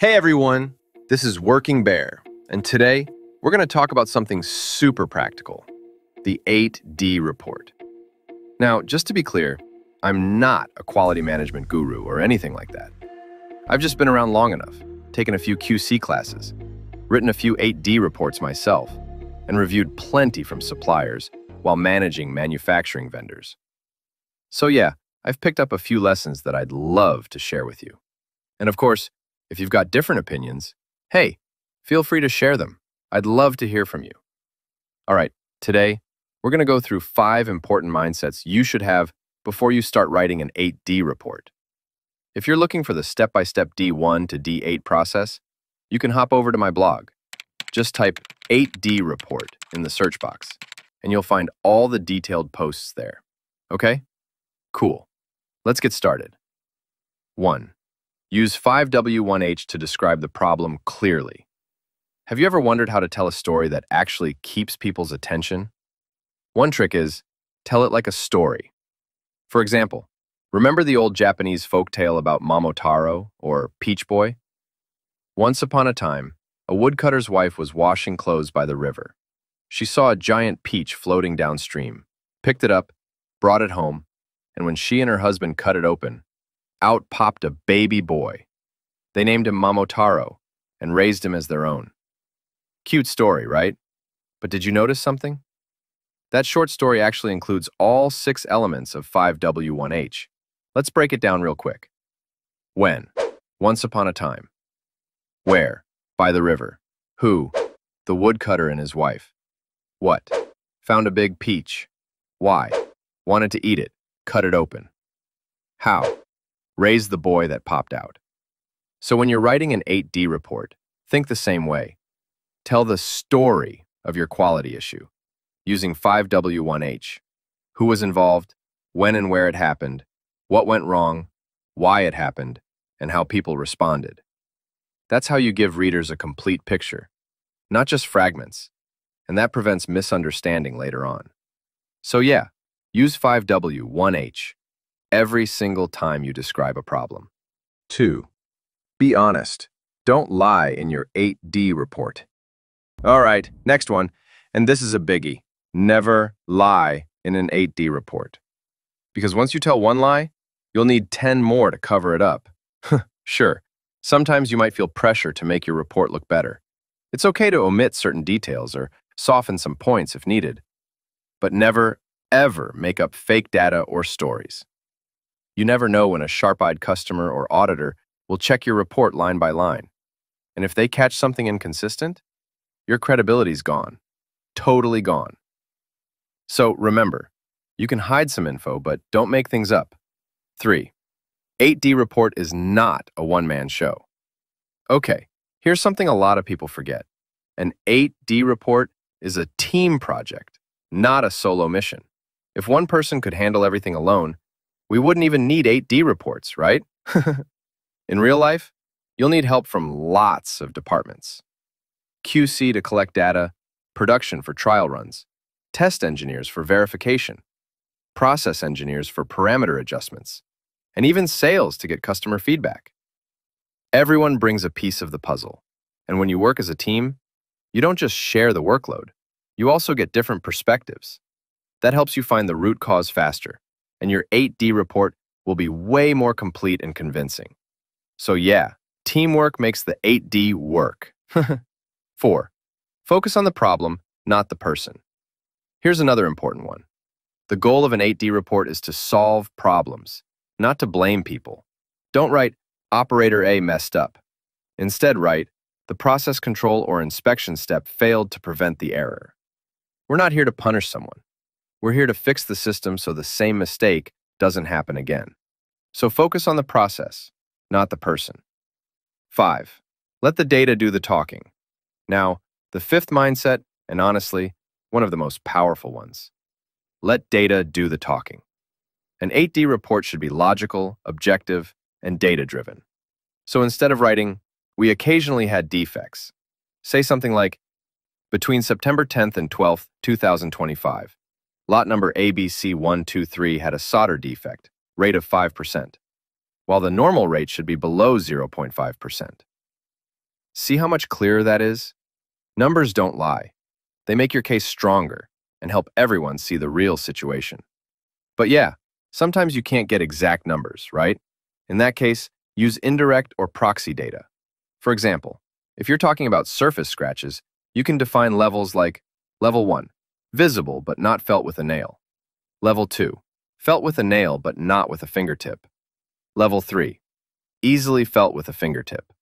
Hey everyone, this is Working Bear, and today we're going to talk about something super practical, the 8D report. Now, just to be clear, I'm not a quality management guru or anything like that. I've just been around long enough, taken a few QC classes, written a few 8D reports myself, and reviewed plenty from suppliers while managing manufacturing vendors. So yeah, I've picked up a few lessons that I'd love to share with you. And of course, if you've got different opinions, hey, feel free to share them. I'd love to hear from you. All right, today, we're going to go through 5 important mindsets you should have before you start writing an 8D report. If you're looking for the step-by-step D1 to D8 process, you can hop over to my blog. Just type 8D report in the search box, and you'll find all the detailed posts there. Okay? Cool. Let's get started. 1. Use 5W1H to describe the problem clearly. Have you ever wondered how to tell a story that actually keeps people's attention? One trick is, tell it like a story. For example, remember the old Japanese folktale about Momotaro, or Peach Boy? Once upon a time, a woodcutter's wife was washing clothes by the river. She saw a giant peach floating downstream, picked it up, brought it home, and when she and her husband cut it open, out popped a baby boy. They named him Momotaro and raised him as their own. Cute story, right? But did you notice something? That short story actually includes all 6 elements of 5W1H. Let's break it down real quick. When? Once upon a time. Where? By the river. Who? The woodcutter and his wife. What? Found a big peach. Why? Wanted to eat it. Cut it open. How? Raised the boy that popped out. So when you're writing an 8D report, think the same way. Tell the story of your quality issue using 5W1H. Who was involved, when and where it happened, what went wrong, why it happened, and how people responded. That's how you give readers a complete picture, not just fragments, and that prevents misunderstanding later on. So yeah, use 5W1H every single time you describe a problem. 2. Be honest. Don't lie in your 8D report. All right, next one, and this is a biggie. Never lie in an 8D report. Because once you tell one lie, you'll need 10 more to cover it up. Sure, sometimes you might feel pressure to make your report look better. It's okay to omit certain details or soften some points if needed. But never, ever make up fake data or stories. You never know when a sharp-eyed customer or auditor will check your report line by line. And if they catch something inconsistent, your credibility's gone. Totally gone. So remember, you can hide some info, but don't make things up. 3. 8D report is not a one-man show. Okay, here's something a lot of people forget. An 8D report is a team project, not a solo mission. If one person could handle everything alone, we wouldn't even need 8D reports, right? In real life, you'll need help from lots of departments. QC to collect data, production for trial runs, test engineers for verification, process engineers for parameter adjustments, and even sales to get customer feedback. Everyone brings a piece of the puzzle, and when you work as a team, you don't just share the workload, you also get different perspectives. That helps you find the root cause faster, and your 8D report will be way more complete and convincing. So yeah, teamwork makes the 8D work. 4. Focus on the problem, not the person. Here's another important one. The goal of an 8D report is to solve problems, not to blame people. Don't write, Operator A messed up. Instead write, the process control or inspection step failed to prevent the error. We're not here to punish someone. We're here to fix the system so the same mistake doesn't happen again. So focus on the process, not the person. 5. Let the data do the talking. Now, the 5th mindset, and honestly, one of the most powerful ones. Let data do the talking. An 8D report should be logical, objective, and data-driven. So instead of writing, we occasionally had defects, say something like, between September 10th and 12th, 2025, lot number ABC123 had a solder defect, rate of 5%, while the normal rate should be below 0.5%. See how much clearer that is? Numbers don't lie. They make your case stronger and help everyone see the real situation. But yeah, sometimes you can't get exact numbers, right? In that case, use indirect or proxy data. For example, if you're talking about surface scratches, you can define levels like Level 1, visible but not felt with a nail. Level 2, felt with a nail but not with a fingertip. Level 3, easily felt with a fingertip.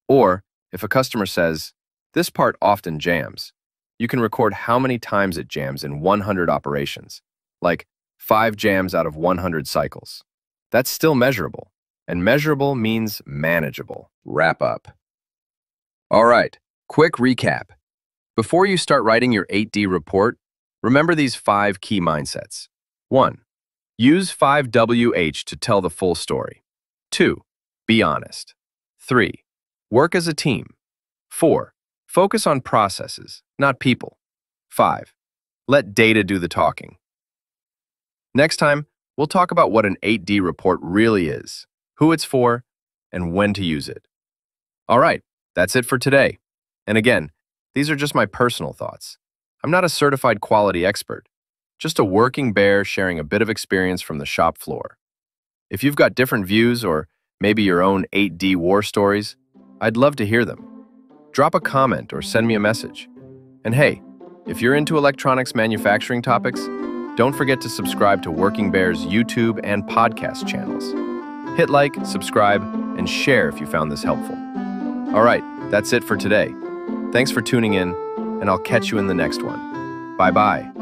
Or, if a customer says, "This part often jams," you can record how many times it jams in 100 operations, like 5 jams out of 100 cycles. That's still measurable, and measurable means manageable. Wrap up. All right, quick recap. Before you start writing your 8D report, remember these 5 key mindsets. 1. Use 5WH to tell the full story. 2. Be honest. 3. Work as a team. 4. Focus on processes, not people. 5. Let data do the talking. Next time, we'll talk about what an 8D report really is, who it's for, and when to use it. All right, that's it for today. And again, these are just my personal thoughts. I'm not a certified quality expert, just a working bear sharing a bit of experience from the shop floor. If you've got different views or maybe your own 8D war stories, I'd love to hear them. Drop a comment or send me a message. And hey, if you're into electronics manufacturing topics, don't forget to subscribe to Working Bear's YouTube and podcast channels. Hit like, subscribe, and share if you found this helpful. All right, that's it for today. Thanks for tuning in, and I'll catch you in the next one. Bye-bye.